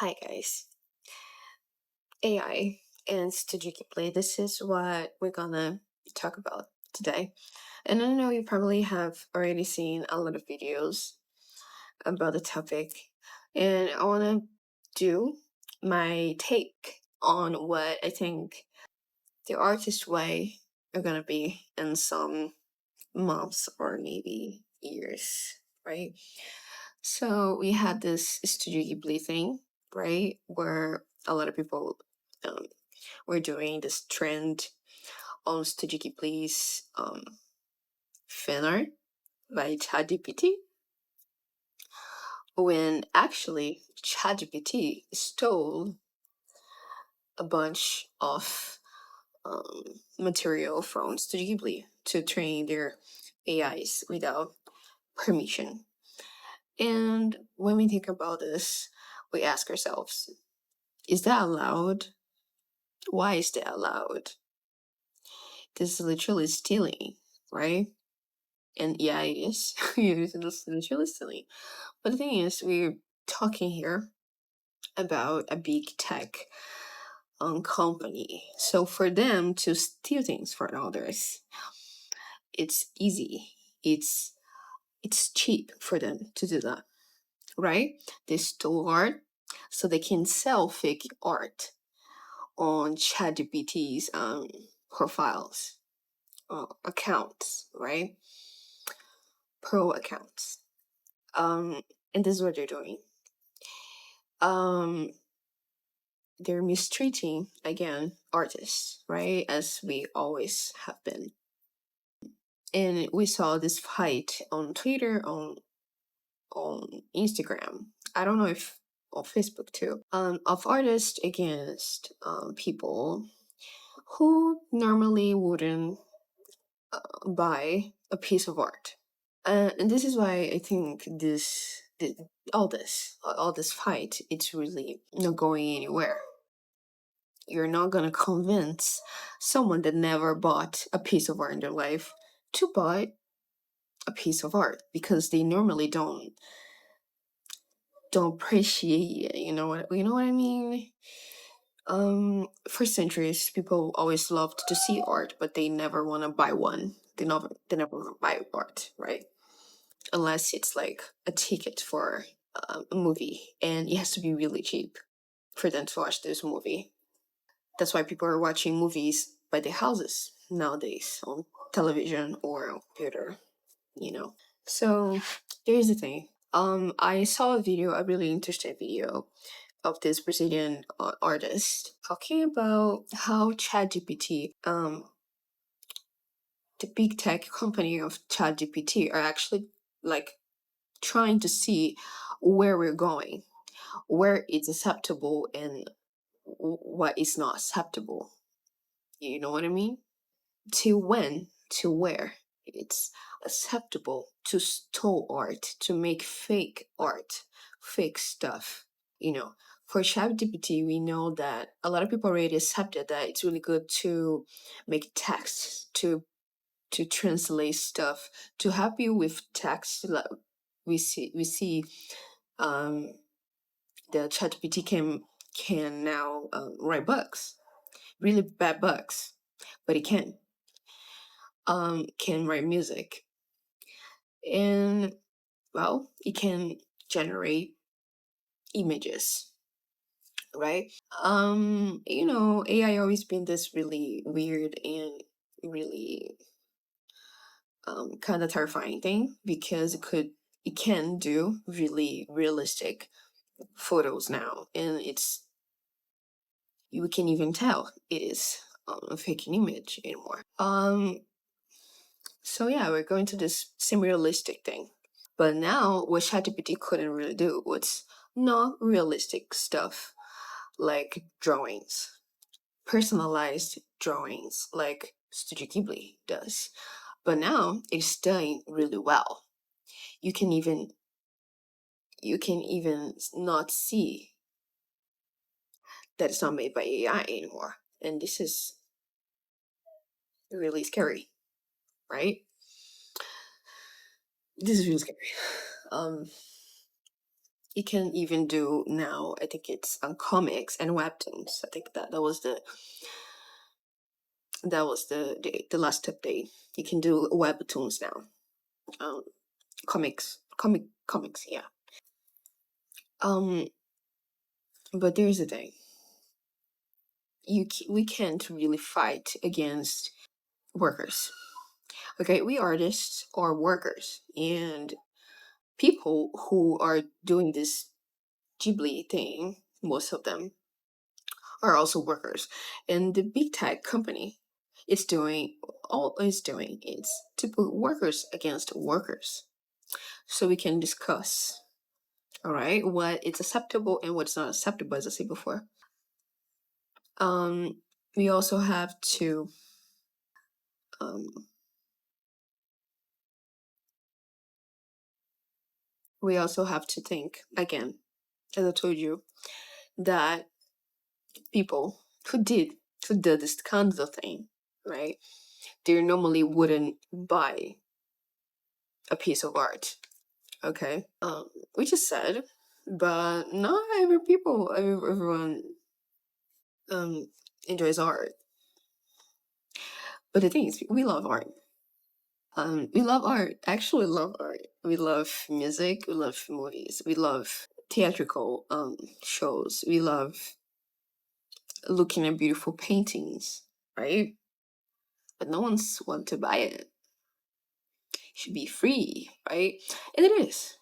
Hi guys, AI and Studio Ghibli. This is what we're gonna talk about today. And I know you probably have already seen a lot of videos about the topic, and I wanna do my take on what I think the artist way are gonna be in some months or maybe years, right? So we had this Studio Ghibli thing, right, where a lot of people um, were doing this trend on Studio Ghibli's fan art by ChatGPT, when actually ChatGPT stole a bunch of material from Studio Ghibli to train their AIs without permission. And when we think about this, we ask ourselves, is that allowed? Why is that allowed? This is literally stealing, right? And yeah, it is. It is literally stealing. But the thing is, we're talking here about a big tech company. So for them to steal things from others, it's easy. It's cheap for them to do that, right? They stole art so they can sell fake art on ChatGPT's profiles, accounts, right? Pro accounts. Um, and this is what they're doing. Um, they're mistreating again artists, right? As we always have been. And we saw this fight on Twitter, on Instagram. I don't know if on Facebook too. Of artists against people who normally wouldn't buy a piece of art. And this is why I think all this fight, it's really not going anywhere. You're not gonna convince someone that never bought a piece of art in their life to buy a piece of art because they normally don't appreciate it. You know what I mean? For centuries, people always loved to see art, but they never want to buy one. They never want to buy art, right? Unless it's like a ticket for a movie, and it has to be really cheap for them to watch this movie. That's why people are watching movies by their houses nowadays on television or on computer, you know. So here's the thing. I saw a really interesting video of this Brazilian artist talking about how ChatGPT, the big tech company of ChatGPT, are actually like trying to see where we're going, where it's acceptable and what is not acceptable. You know what I mean? To when, to where it's acceptable to steal art, to make fake art, fake stuff. You know, for ChatGPT, we know that a lot of people already accepted that it's really good to make text, to translate stuff, to help you with text. Like we see um the ChatGPT can now write books, really bad books, but it can write music, and well, it can generate images, right? AI always been this really weird and really kind of terrifying thing because it can do really realistic photos now, and you can even tell it is a fake image anymore. So yeah, we're going to this semi-realistic thing. But now, what ChatGPT couldn't really do was not realistic stuff like drawings, personalized drawings like Studio Ghibli does. But now it's done really well. You can even not see that it's not made by AI anymore, and this is really scary, right? This is really scary. Um, You can even do now, I think it's on comics and webtoons. I think that was the last update. You can do webtoons now. Um, comics, yeah. Um, but there's the thing. We can't really fight against workers. Okay, we artists are workers, and people who are doing this Ghibli thing, most of them are also workers. And the big tech company is doing all is doing is to put workers against workers. So we can discuss, all right, what is acceptable and what's not acceptable, as I said before. Um, we also have to um, think again, as I told you, that people who did this kind of thing, right? They normally wouldn't buy a piece of art, okay? Which is sad, but not everyone um enjoys art. But the thing is, we love art. We love art. Actually, love art. We love music. We love movies. We love theatrical shows. We love looking at beautiful paintings, right? But no one's want to buy it. It should be free, right? And it is.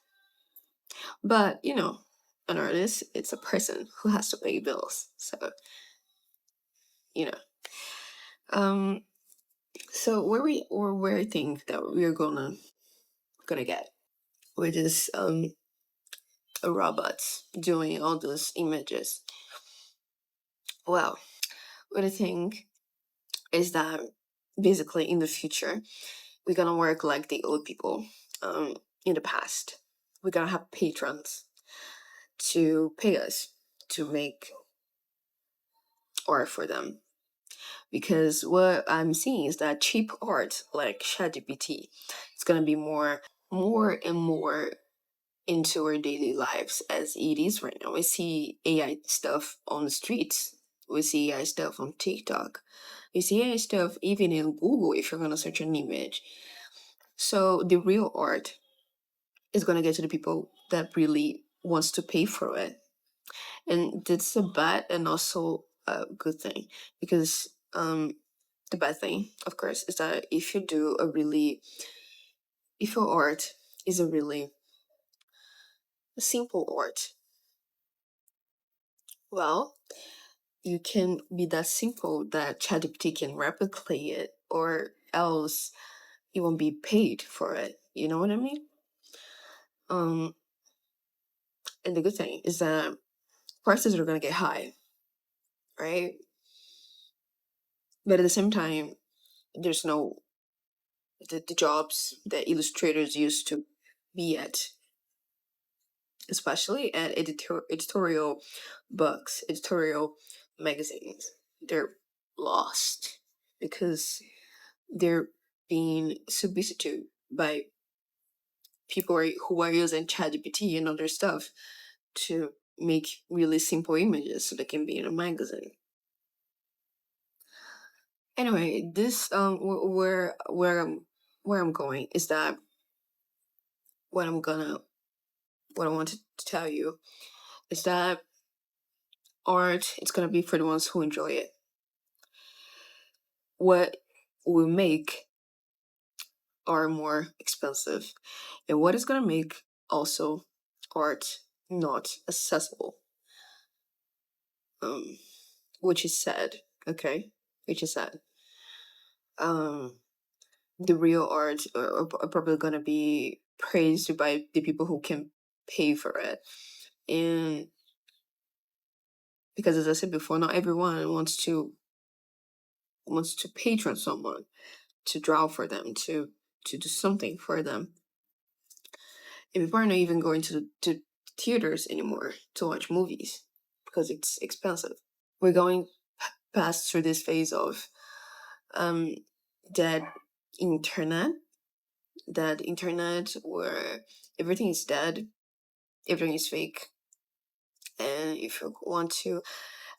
But an artist, it's a person who has to pay bills. So you know. Um. So where I think that we're gonna get with this robots doing all those images. Well, what I think is that basically in the future we're gonna work like the old people in the past. We're gonna have patrons to pay us to make art for them. Because what I'm seeing is that cheap art like ChatGPT is gonna be more and more into our daily lives as it is right now. We see AI stuff on the streets. We see AI stuff on TikTok. We see AI stuff even in Google if you're gonna search an image. So the real art is gonna get to the people that really wants to pay for it. And that's a bad and also a good thing. Because the bad thing, of course, is that if your art is a really simple art, well, you can be that simple that ChatGPT can replicate it, or else you won't be paid for it. You know what I mean? Um, and the good thing is that prices are gonna get high, right? But at the same time, there's no the jobs that illustrators used to be at, especially at editorial books, editorial magazines. They're lost because they're being substituted by people who are using ChatGPT and other stuff to make really simple images so they can be in a magazine. Anyway, this where I'm going is that what I'm gonna what I wanted to tell you is that art it's gonna be for the ones who enjoy it. What will make are more expensive, and what is gonna make also art not accessible, um, which is sad. Okay, which is sad. Um, the real art are probably gonna be praised by the people who can pay for it, and because as I said before, not everyone wants to patron someone to draw for them to do something for them. And people are not even going to theaters anymore to watch movies because it's expensive. We're going past through this phase of um dead internet, that internet where everything is dead, everything is fake, if you want to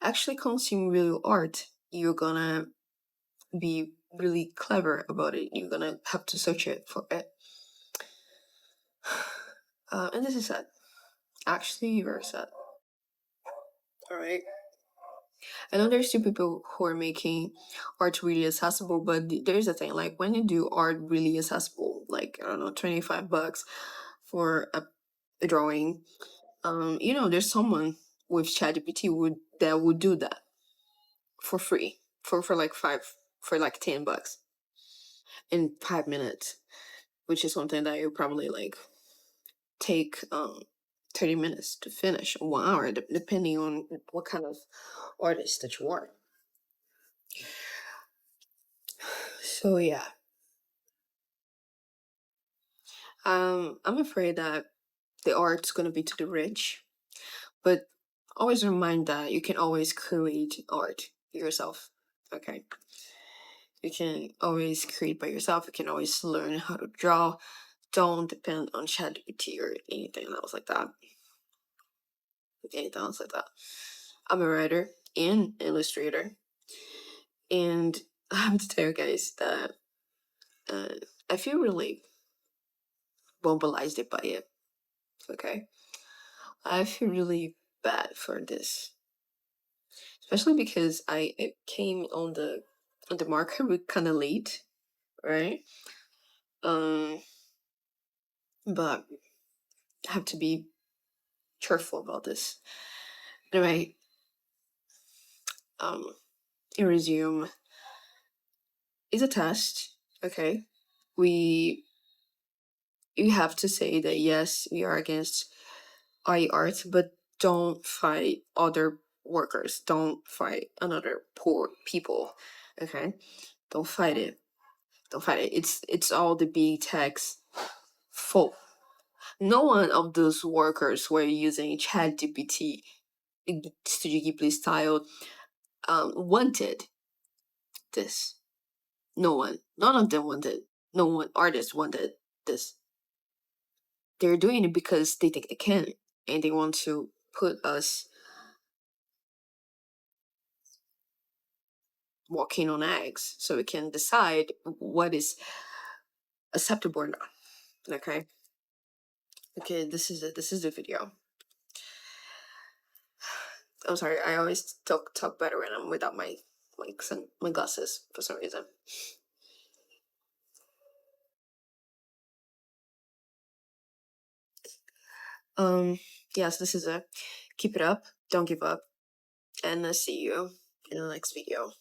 actually consume real art, you're gonna be really clever about it. You're gonna have to search it for it. And this is sad. Actually, very sad. All right. I know there's two people who are making art really accessible, but there's a thing, like when you do art really accessible, like I don't know, $25 for a drawing, there's someone with ChatGPT that would do that for free for like $10 in 5 minutes, which is something that you probably like take 30 minutes to finish, 1 hour, depending on what kind of artist that you are. So yeah, I'm afraid that the art's gonna be to the rich, but always remind that you can always create art yourself. Okay, you can always create by yourself. You can always learn how to draw. Don't depend on ChatGPT or anything else like that. Anything else like that. I'm a writer and illustrator, and I have to tell you guys that uh, I feel really mobilized by it. Okay, I feel really bad for this, especially because it came on the market kind of late, right? Um, but I have to be careful about this. Anyway, um, resume is a test. Okay, we you have to say that yes, we are against AI art, but don't fight other workers. Don't fight another poor people. Okay, don't fight it. Don't fight it. It's all the big tech's fault. No one of those workers were using ChatGPT Studio Ghibli style wanted this. No one. None of them wanted. No one artist wanted this. They're doing it because they think they can, and they want to put us walking on eggs so we can decide what is acceptable or not. Okay. Okay. This is the video. I'm sorry. I always talk better when I'm without my glasses for some reason. Yes, this is a keep it up, don't give up, and I'll see you in the next video.